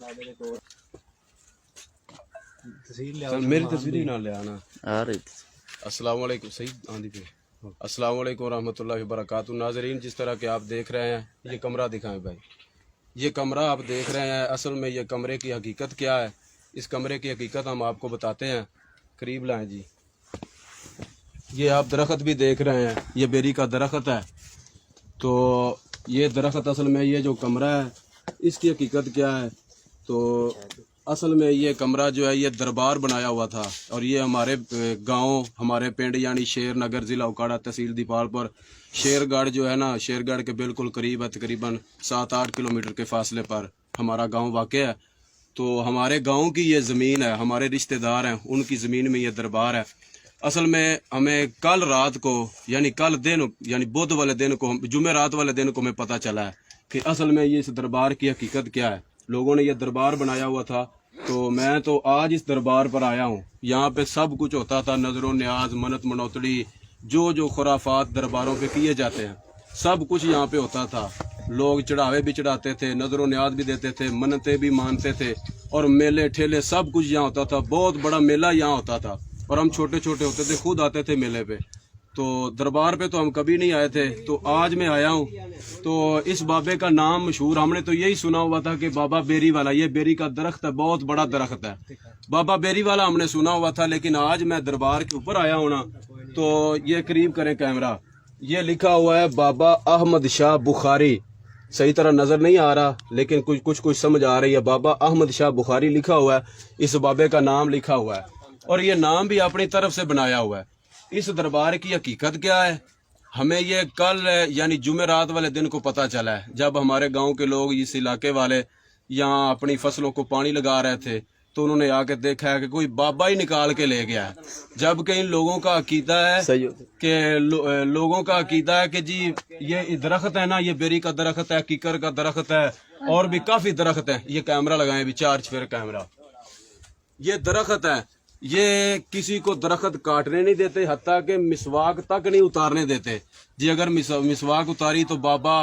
میری تصویر ہی نہ لے آنا. آ رہی تھی. السلام علیکم. صحیح آندھی پہ. السلام علیکم ورحمۃ اللہ وبرکاتہ. ناظرین، جس طرح کہ آپ دیکھ رہے ہیں، یہ کمرہ دکھائیں بھائی. یہ کمرہ آپ دیکھ رہے ہیں، اصل میں یہ کمرے کی حقیقت کیا ہے؟ اس کمرے کی حقیقت ہم آپ کو بتاتے ہیں. قریب لائیں جی. یہ آپ درخت بھی دیکھ رہے ہیں، یہ بیری کا درخت ہے. تو یہ درخت اصل میں یہ جو کمرہ ہے، اس کی حقیقت کیا ہے؟ تو اصل میں یہ کمرہ جو ہے، یہ دربار بنایا ہوا تھا. اور یہ ہمارے گاؤں، ہمارے پنڈ یعنی شیر نگر، ضلع اوکاڑا، تحصیل دیپال پر شیر گڑھ جو ہے نا، شیر گڑھ کے بالکل قریب ہے، تقریباً 7-8 کلومیٹر کے فاصلے پر ہمارا گاؤں واقع ہے. تو ہمارے گاؤں کی یہ زمین ہے، ہمارے رشتہ دار ہیں، ان کی زمین میں یہ دربار ہے. اصل میں ہمیں کل رات کو، یعنی کل دن، یعنی بدھ والے دن کو، جمعرات والے دن کو ہمیں پتہ چلا ہے کہ اصل میں یہ اس دربار کی حقیقت کیا ہے. لوگوں نے یہ دربار بنایا ہوا تھا. تو میں تو آج اس دربار پر آیا ہوں. یہاں پہ سب کچھ ہوتا تھا، نظر و نیاز، منت منوتڑی، جو خرافات درباروں پہ کیے جاتے ہیں، سب کچھ یہاں پہ ہوتا تھا. لوگ چڑھاوے بھی چڑھاتے تھے، نظر و نیاز بھی دیتے تھے، منتیں بھی مانتے تھے، اور میلے ٹھیلے سب کچھ یہاں ہوتا تھا. بہت بڑا میلہ یہاں ہوتا تھا، اور ہم چھوٹے چھوٹے ہوتے تھے، خود آتے تھے میلے پہ. تو دربار پہ تو ہم کبھی نہیں آئے تھے. تو آج میں آیا ہوں. تو اس بابے کا نام مشہور، ہم نے تو یہی سنا ہوا تھا کہ بابا بیری والا، یہ بیری کا درخت ہے، بہت بڑا درخت ہے، بابا بیری والا ہم نے سنا ہوا تھا. لیکن آج میں دربار کے اوپر آیا ہوں نا، تو یہ قریب کریں کیمرہ، یہ لکھا ہوا ہے بابا احمد شاہ بخاری. صحیح طرح نظر نہیں آ رہا، لیکن کچھ سمجھ آ رہی ہے. بابا احمد شاہ بخاری لکھا ہوا ہے، اس بابے کا نام لکھا ہوا ہے، اور یہ نام بھی اپنی طرف سے بنایا ہوا ہے. اس دربار کی حقیقت کیا ہے؟ ہمیں یہ کل یعنی جمعرات والے دن کو پتہ چلا ہے، جب ہمارے گاؤں کے لوگ، اس علاقے والے یہاں اپنی فصلوں کو پانی لگا رہے تھے، تو انہوں نے آ کے دیکھا ہے کہ کوئی بابا ہی نکال کے لے گیا ہے. جبکہ ان لوگوں کا عقیدہ ہے کہ لوگوں کا عقیدہ ہے کہ جی یہ درخت ہے نا، یہ بیری کا درخت ہے، کیکر کا درخت ہے، اور بھی کافی درخت ہیں. یہ کیمرہ لگائیں بھی، 4 چفیر کیمرہ. یہ درخت ہے، یہ کسی کو درخت کاٹنے نہیں دیتے، حتیٰ کہ مسواک تک نہیں اتارنے دیتے. جی اگر مسواک اتاری تو بابا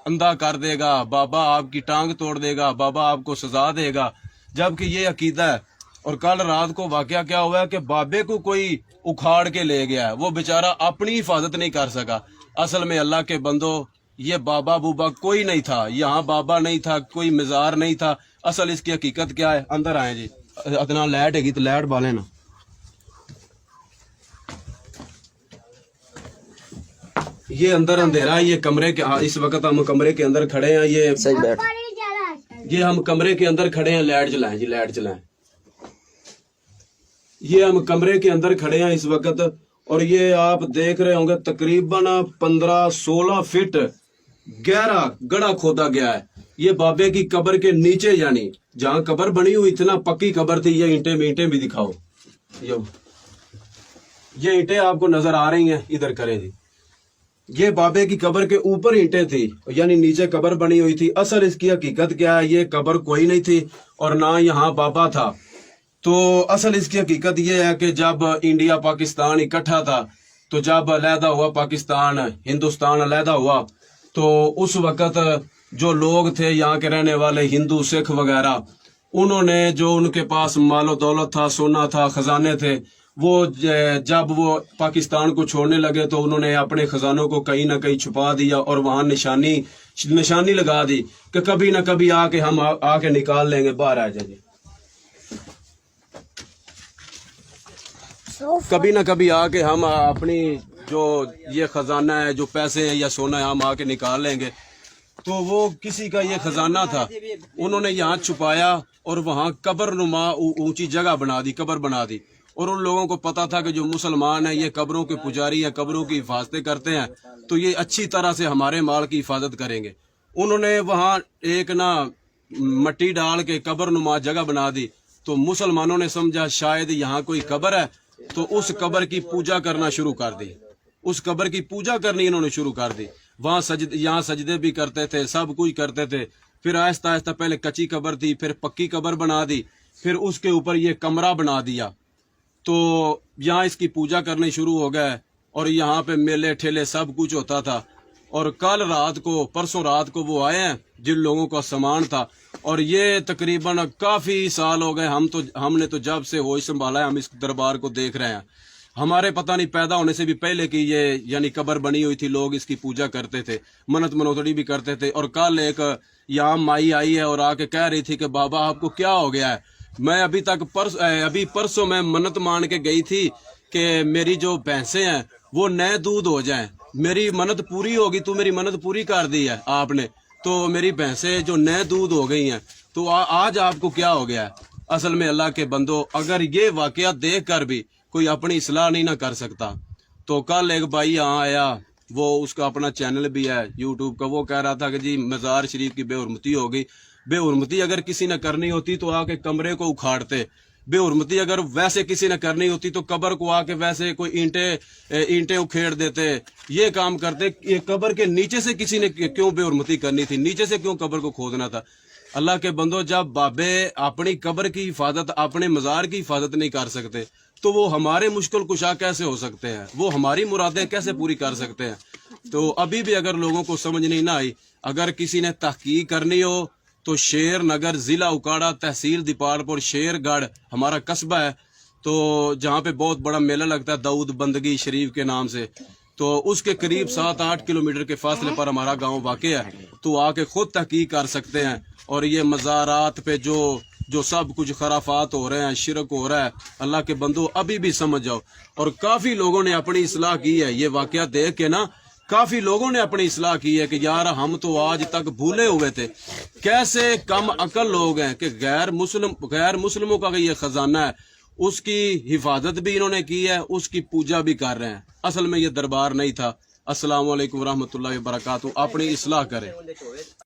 اندھا کر دے گا، بابا آپ کی ٹانگ توڑ دے گا، بابا آپ کو سزا دے گا. جبکہ یہ عقیدہ ہے. اور کل رات کو واقعہ کیا ہوا ہے کہ بابے کو کوئی اکھاڑ کے لے گیا ہے، وہ بیچارہ اپنی حفاظت نہیں کر سکا. اصل میں اللہ کے بندو، یہ بابا بوبا کوئی نہیں تھا، یہاں بابا نہیں تھا، کوئی مزار نہیں تھا. اصل اس کی حقیقت کیا ہے؟ اندر آئیں جی. اتنا لائٹ ہے گی تو لائٹ بالے نا. یہ اندر اندھیرا ہے، یہ کمرے کے، اس وقت ہم کمرے کے اندر کھڑے ہیں. یہ ہم کمرے کے اندر کھڑے ہیں. لائٹ جلائیں جی، لائٹ جلائیں. یہ ہم کمرے کے اندر کھڑے ہیں اس وقت، اور یہ آپ دیکھ رہے ہوں گے تقریباً 15-16 فٹ گہرا گڑھا کھودا گیا ہے. یہ بابے کی قبر کے نیچے، یعنی جہاں قبر بنی ہوئی تھی نا، پکی قبر تھی. یہ اینٹیں بھی دکھاؤ. یہ اینٹیں آپ کو نظر آ رہی ہیں، ادھر کریں جی. یہ بابے کی قبر کے اوپر اینٹیں تھی، یعنی نیچے قبر بنی ہوئی تھی. اصل اس کی حقیقت کیا ہے؟ یہ قبر کوئی نہیں تھی، اور نہ یہاں بابا تھا. تو اصل اس کی حقیقت یہ ہے کہ جب انڈیا پاکستان اکٹھا تھا، تو جب علیحدہ ہوا پاکستان، ہندوستان علیحدہ ہوا، تو اس وقت جو لوگ تھے یہاں کے رہنے والے، ہندو، سکھ وغیرہ، انہوں نے جو ان کے پاس مال و دولت تھا، سونا تھا، خزانے تھے، وہ جب وہ پاکستان کو چھوڑنے لگے تو انہوں نے اپنے خزانوں کو کہیں نہ کہیں چھپا دیا، اور وہاں نشانی لگا دی کہ کبھی نہ کبھی ہم آ کے نکال لیں گے. باہر آ جائیں. کبھی نہ کبھی آ کے ہم اپنی جو یہ خزانہ ہے، جو پیسے ہیں یا سونا ہے، ہم آ کے نکال لیں گے. تو وہ کسی کا یہ خزانہ تھا، انہوں نے یہاں چھپایا، اور وہاں قبر نما اونچی جگہ بنا دی، قبر بنا دی. اور ان لوگوں کو پتا تھا کہ جو مسلمان ہیں یہ قبروں کے پجاری ہیں، قبروں کی حفاظتیں کرتے ہیں، تو یہ اچھی طرح سے ہمارے مال کی حفاظت کریں گے. انہوں نے وہاں ایک مٹی ڈال کے قبر نما جگہ بنا دی. تو مسلمانوں نے سمجھا شاید یہاں کوئی قبر ہے، تو اس قبر کی پوجا کرنا شروع کر دی. اس قبر کی پوجا کرنی انہوں نے شروع کر دی. وہاں یہاں سجدے بھی کرتے تھے، سب کچھ کرتے تھے. پھر آہستہ آہستہ پہلے کچی قبر تھی، پھر پکی قبر بنا دی، پھر اس کے اوپر یہ کمرہ بنا دیا. تو یہاں اس کی پوجا کرنے شروع ہو گئے، اور یہاں پہ میلے ٹھیلے سب کچھ ہوتا تھا. اور کل رات کو، پرسوں رات کو وہ آئے ہیں جن لوگوں کا سامان تھا، اور یہ تقریباً کافی سال ہو گئے. ہم نے تو جب سے ہوش سنبھالا ہے ہم اس دربار کو دیکھ رہے ہیں. ہمارے پتہ نہیں پیدا ہونے سے بھی پہلے کی یہ یعنی قبر بنی ہوئی تھی, لوگ اس کی پوجا کرتے تھے, منت منوتڑی بھی کرتے تھے. اور کل ایک یہاں مائی آئی ہے اور آ کے کہہ رہی تھی کہ بابا آپ کو کیا ہو گیا ہے. میں ابھی پرسوں میں منت مان کے گئی تھی کہ میری جو بھینسیں ہیں وہ نئے دودھ ہو جائیں. میری منت پوری ہوگی, تو میری منت پوری کر دی ہے آپ نے, تو میری بھینسیں جو نئے دودھ ہو گئی ہیں. تو آج آپ کو کیا ہو گیا ہے؟ اصل میں اللہ کے بندو, اگر یہ واقعہ دیکھ کر بھی کوئی اپنی اصلاح نہیں نہ کر سکتا, تو کل ایک بھائی یہاں آیا, وہ اس کا اپنا چینل بھی ہے یوٹیوب کا, وہ کہہ رہا تھا کہ جی مزار شریف کی بے حرمتی ہو گئی. بے حرمتی اگر کسی نے کرنی ہوتی تو آ کے کمرے کو اکھاڑتے. بے حرمتی اگر ویسے کسی نے کرنی ہوتی تو قبر کو آ کے ویسے کوئی اینٹیں اکھیڑ دیتے, یہ کام کرتے. یہ قبر کے نیچے سے کسی نے کیوں بے حرمتی کرنی تھی, نیچے سے کیوں قبر کو کھودنا تھا؟ اللہ کے بندو, جب بابے اپنی قبر کی حفاظت, اپنے مزار کی حفاظت نہیں کر سکتے تو وہ ہمارے مشکل کشا کیسے ہو سکتے ہیں؟ وہ ہماری مرادیں کیسے پوری کر سکتے ہیں؟ تو ابھی بھی اگر لوگوں کو سمجھ نہیں نہ آئی, اگر کسی نے تحقیق کرنی ہو تو شیر نگر, ضلع اکاڑا, تحصیل دیپال پور, شیر گڑھ ہمارا قصبہ ہے. تو جہاں پہ بہت بڑا میلہ لگتا ہے داؤد بندگی شریف کے نام سے, تو اس کے قریب 7-8 کلومیٹر کے فاصلے پر ہمارا گاؤں واقع ہے. تو آ کے خود تحقیق کر سکتے ہیں. اور یہ مزارات پہ جو سب کچھ خرافات ہو رہے ہیں, شرک ہو رہا ہے, اللہ کے بندو ابھی بھی سمجھ جاؤ. اور کافی لوگوں نے اپنی اصلاح کی ہے, یہ واقعہ دیکھ کے نا کافی لوگوں نے اپنی اصلاح کی ہے کہ یار ہم تو آج تک بھولے ہوئے تھے. کیسے کم عقل لوگ ہیں کہ غیر مسلموں کا یہ خزانہ ہے, اس کی حفاظت بھی انہوں نے کی ہے, اس کی پوجا بھی کر رہے ہیں. اصل میں یہ دربار نہیں تھا. السلام علیکم ورحمۃ اللہ وبرکاتہ. اپنی اصلاح کریں.